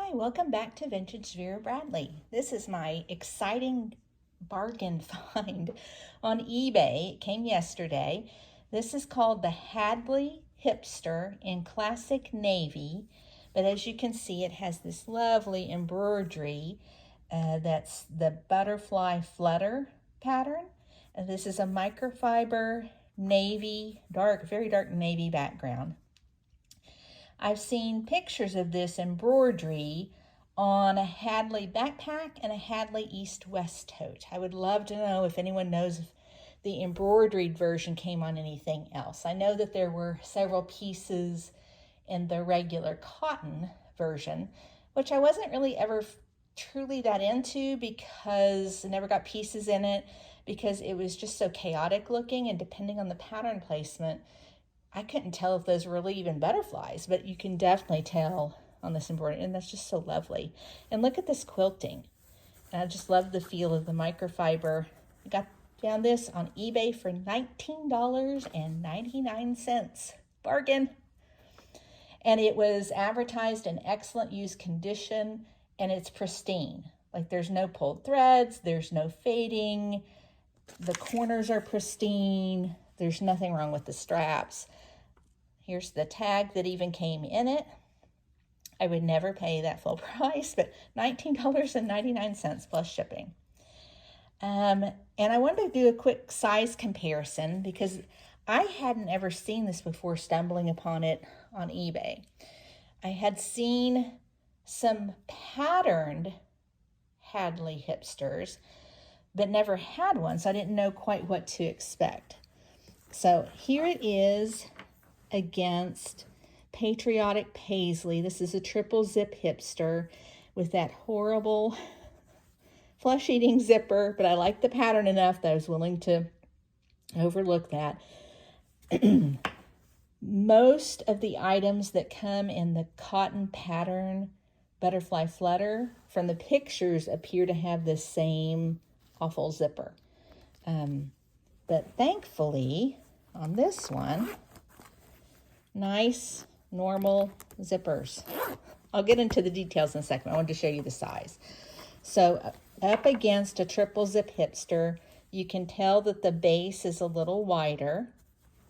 Hi, welcome back to Vintage Vera Bradley. This is my exciting bargain find on eBay. It came yesterday. This is called the Hadley Hipster in Classic Navy, but as you can see, it has this lovely embroidery that's the Butterfly Flutter pattern. And this is a microfiber navy, very dark navy background. I've seen pictures of this embroidery on a Hadley Backpack and a Hadley East-West Tote. I would love to know if anyone knows if the embroidered version came on anything else. I know that there were several pieces in the regular cotton version, which I wasn't really ever truly that into because I never got pieces in it because it was just so chaotic looking, and depending on the pattern placement, I couldn't tell if those were really even butterflies, but you can definitely tell on this embroidery, and that's just so lovely. And look at this quilting. And I just love the feel of the microfiber. I found this on eBay for $19.99. Bargain. And it was advertised in excellent use condition, and it's pristine. Like, there's no pulled threads, there's no fading, the corners are pristine, there's nothing wrong with the straps. Here's the tag that even came in it. I would never pay that full price, but $19.99 plus shipping. And I wanted to do a quick size comparison because I hadn't ever seen this before stumbling upon it on eBay. I had seen some patterned Hadley Hipsters, but never had one, so I didn't know quite what to expect. So here it is against Patriotic Paisley. This is a Triple Zip Hipster with that horrible flesh-eating zipper, but I like the pattern enough that I was willing to overlook that. Most of the items that come in the cotton pattern Butterfly Flutter from the pictures appear to have the same awful zipper. But thankfully, on this one, nice, normal zippers. I'll get into the details in a second. I wanted to show you the size. So up against a Triple Zip Hipster, you can tell that the base is a little wider.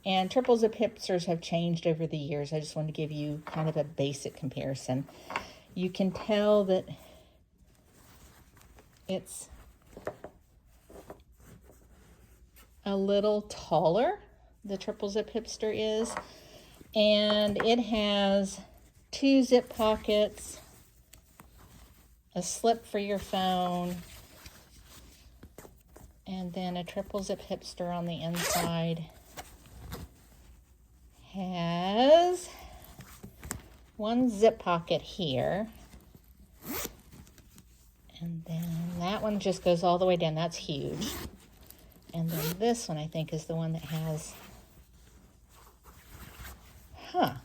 And Triple Zip Hipsters have changed over the years. I just wanted to give you kind of a basic comparison. You can tell that it's a little taller, the Triple Zip Hipster is, and it has 2 zip pockets, a slip for your phone, and then a Triple Zip Hipster on the inside has 1 zip pocket here, and then that one just goes all the way down. That's huge. And then this one, I think, is the one that has, oh,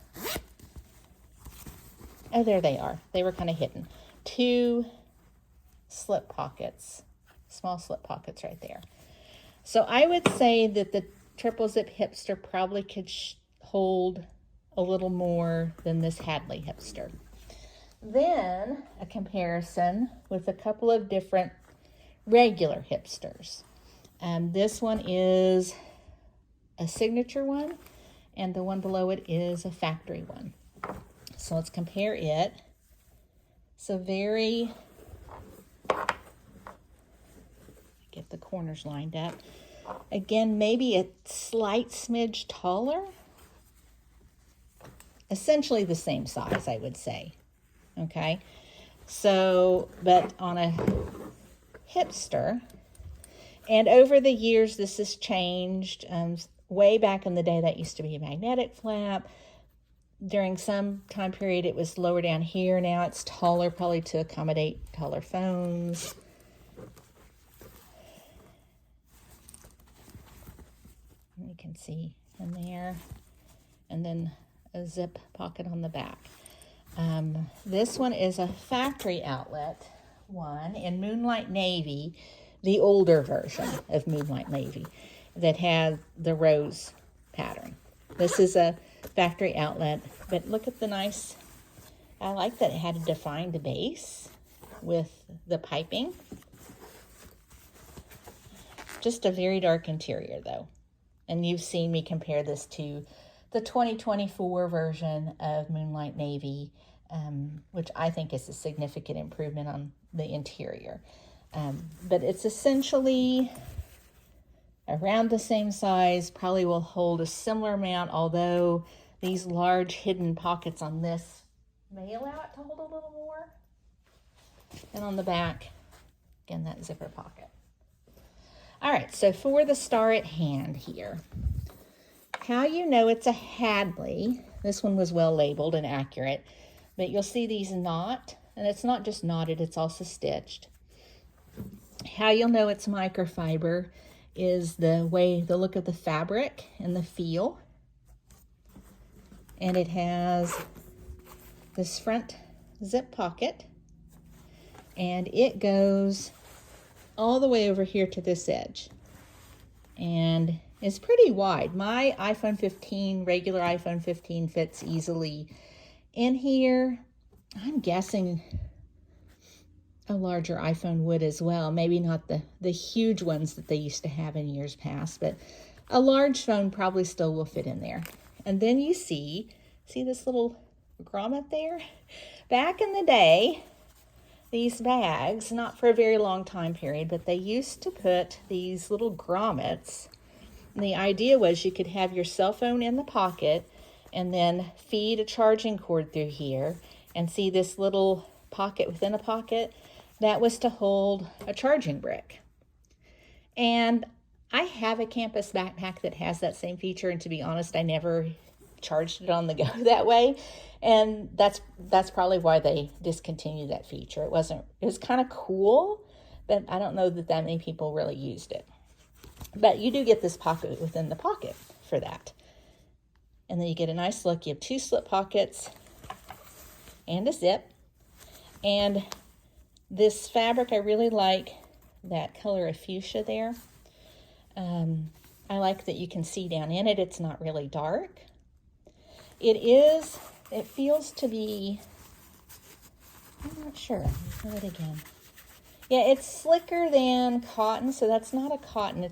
there they are. They were kind of hidden. 2 slip pockets, small slip pockets right there. So I would say that the Triple Zip Hipster probably could hold a little more than this Hadley Hipster. Then a comparison with a couple of different regular hipsters. This one is a signature one, and the one below it is a factory one. So let's compare it. So get the corners lined up. Again, maybe a slight smidge taller. Essentially the same size, I would say. Okay. So, but on a hipster, and over the years, this has changed. Way back in the day, that used to be a magnetic flap. During some time period, it was lower down here. Now it's taller, probably to accommodate taller phones. You can see in there. And then a zip pocket on the back. This one is a factory outlet one in Moonlight Navy, the older version of Moonlight Navy that had the rose pattern. This is a factory outlet, but look at the nice I like that it had a defined base with the piping. Just a very dark interior though. And you've seen me compare this to the 2024 version of Moonlight Navy, which I think is a significant improvement on the interior. But it's essentially around the same size, probably will hold a similar amount, although these large hidden pockets on this may allow it to hold a little more. And on the back, again, that zipper pocket. All right, so for the star at hand here, how you know it's a Hadley, this one was well labeled and accurate, but you'll see these knot, and it's not just knotted, it's also stitched. How you'll know it's microfiber is the look of the fabric and the feel. And it has this front zip pocket, and it goes all the way over here to this edge. And it's pretty wide. My iPhone 15, regular iPhone 15 fits easily in here. I'm guessing a larger iPhone would as well. Maybe not the huge ones that they used to have in years past, but a large phone probably still will fit in there. And then you see this little grommet there? Back in the day, these bags, not for a very long time period, but they used to put these little grommets. And the idea was you could have your cell phone in the pocket and then feed a charging cord through here, and see this little pocket within a pocket. That was to hold a charging brick. And I have a campus backpack that has that same feature, and to be honest, I never charged it on the go that way. And that's probably why they discontinued that feature. It was kind of cool, but I don't know that many people really used it. But you do get this pocket within the pocket for that. And then you get a nice look. You have 2 slip pockets and a zip. And this fabric, I really like that color of fuchsia there. I like that you can see down in it. It's not really dark. It feels to be, I'm not sure. Try it again. Yeah, it's slicker than cotton, so that's not a cotton.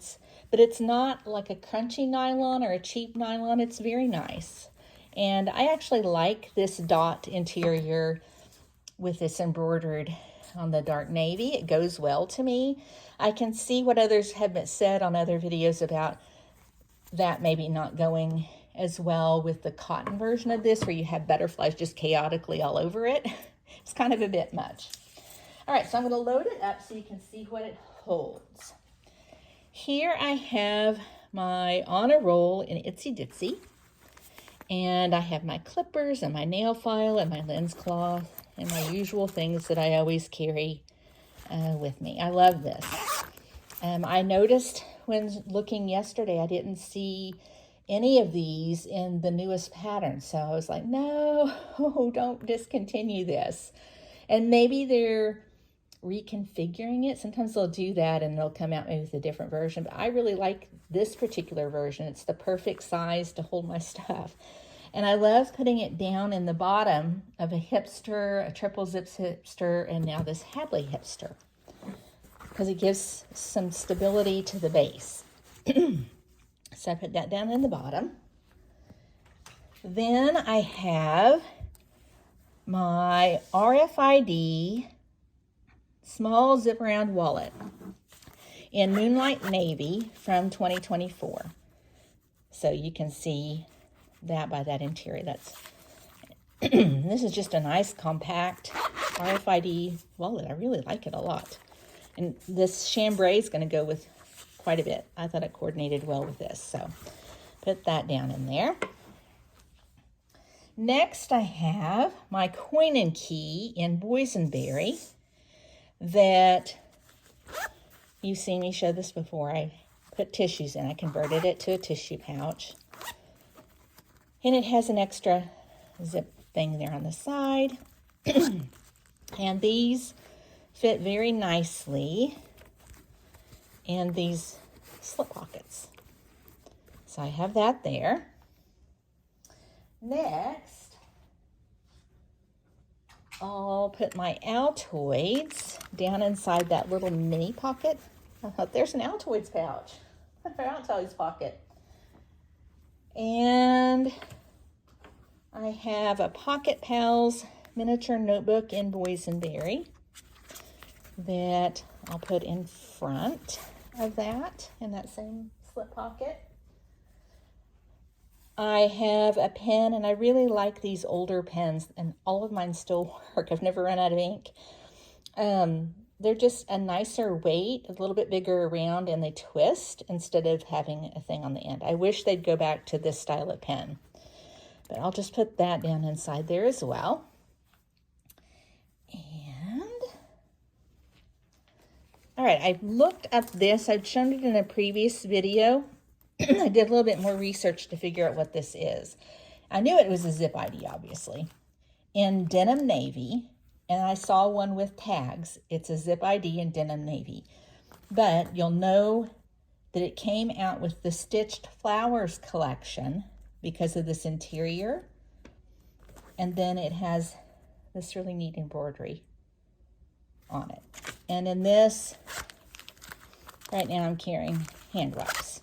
But it's not like a crunchy nylon or a cheap nylon. It's very nice. And I actually like this dot interior with this embroidered on the dark navy. It goes well to me. I can see what others have been said on other videos about that maybe not going as well with the cotton version of this, where you have butterflies just chaotically all over it. It's kind of a bit much. All right, so I'm going to load it up so you can see what it holds. Here I have my on a roll in Itsy Ditsy, and I have my clippers and my nail file and my lens cloth and my usual things that I always carry with me. I love this. I noticed when looking yesterday, I didn't see any of these in the newest pattern. So I was like, no, don't discontinue this. And maybe they're reconfiguring it. Sometimes they'll do that and they'll come out maybe with a different version. But I really like this particular version. It's the perfect size to hold my stuff. And I love putting it down in the bottom of a hipster, a Triple Zip Hipster, and now this Hadley Hipster, because it gives some stability to the base. So I put that down in the bottom. Then I have my RFID small zip around wallet in Moonlight Navy from 2024. So you can see that by that interior. This is just a nice compact RFID wallet. I really like it a lot. And this chambray is going to go with quite a bit. I thought it coordinated well with this. So put that down in there. Next I have my coin and key in boysenberry that you've seen me show this before. I put tissues in. I converted it to a tissue pouch. And it has an extra zip thing there on the side. And these fit very nicely in these slip pockets. So I have that there. Next, I'll put my Altoids down inside that little mini pocket. There's an Altoids pouch, Altoids pocket. And I have a Pocket Pals miniature notebook in boysenberry that I'll put in front of that in that same slip pocket. I have a pen, and I really like these older pens, and all of mine still work. I've never run out of ink. They're just a nicer weight, a little bit bigger around, and they twist instead of having a thing on the end. I wish they'd go back to this style of pen, but I'll just put that down inside there as well. And all right, I've looked up this. I've shown it in a previous video. I did a little bit more research to figure out what this is. I knew it was a zip ID, obviously, in denim navy, and I saw one with tags. It's a zip ID in denim navy, but you'll know that it came out with the Stitched Flowers collection because of this interior, and then it has this really neat embroidery on it. And in this, right now I'm carrying hand wraps.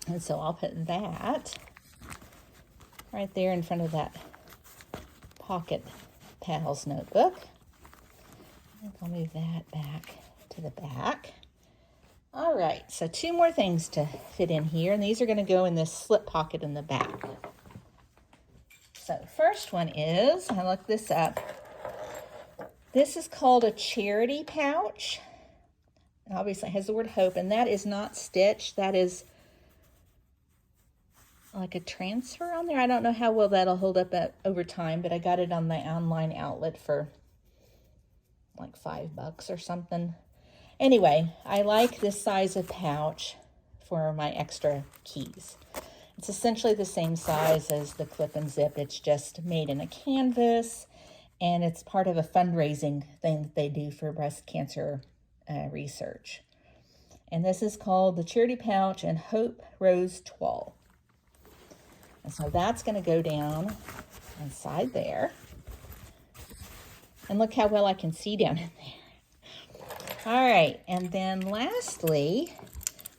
And so I'll put that right there in front of that Pocket Pals notebook. And I'll move that back to the back. All right, so 2 more things to fit in here, and these are going to go in this slip pocket in the back. So first one is, I looked this up. This is called a charity pouch. Obviously it has the word hope, and that is not stitched. That is like a transfer on there. I don't know how well that'll hold up over time, but I got it on the online outlet for like $5 or something. Anyway, I like this size of pouch for my extra keys. It's essentially the same size as the clip and zip. It's just made in a canvas, and it's part of a fundraising thing that they do for breast cancer research. And this is called the Charity Pouch and Hope Rose Toile. And so that's going to go down inside there. And look how well I can see down in there. All right, and then lastly,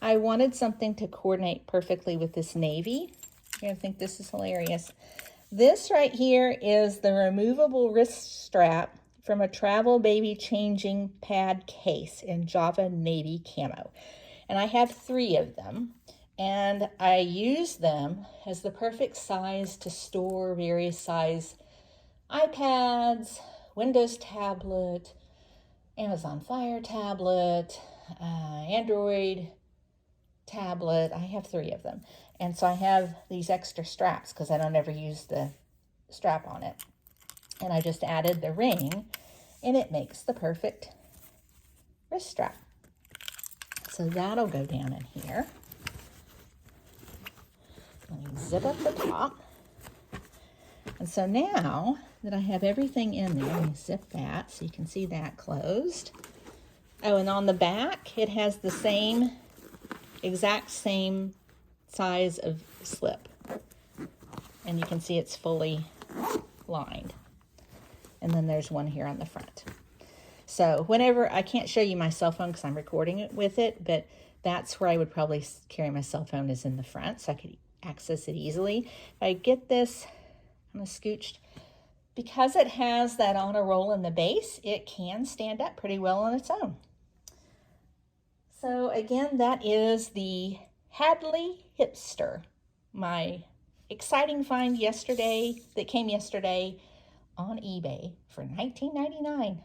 I wanted something to coordinate perfectly with this navy. You're going to think this is hilarious. This right here is the removable wrist strap from a Travel Baby Changing Pad case in Java Navy Camo. And I have 3 of them. And I use them as the perfect size to store various size iPads, Windows tablet, Amazon Fire tablet, Android tablet. I have 3 of them. And so I have these extra straps because I don't ever use the strap on it. And I just added the ring, and it makes the perfect wrist strap. So that'll go down in here. Let me zip up the top. And so now that I have everything in there, let me zip that so you can see that closed. Oh, and on the back, it has the exact same size of slip. And you can see it's fully lined. And then there's one here on the front. So whenever, I can't show you my cell phone because I'm recording it with it, but that's where I would probably carry my cell phone, is in the front, so I could access it easily. If I get this kind of scooched, because it has that on a roll in the base, it can stand up pretty well on its own. So again, that is the Hadley Hipster, my exciting find yesterday, that came yesterday on eBay for $19.99.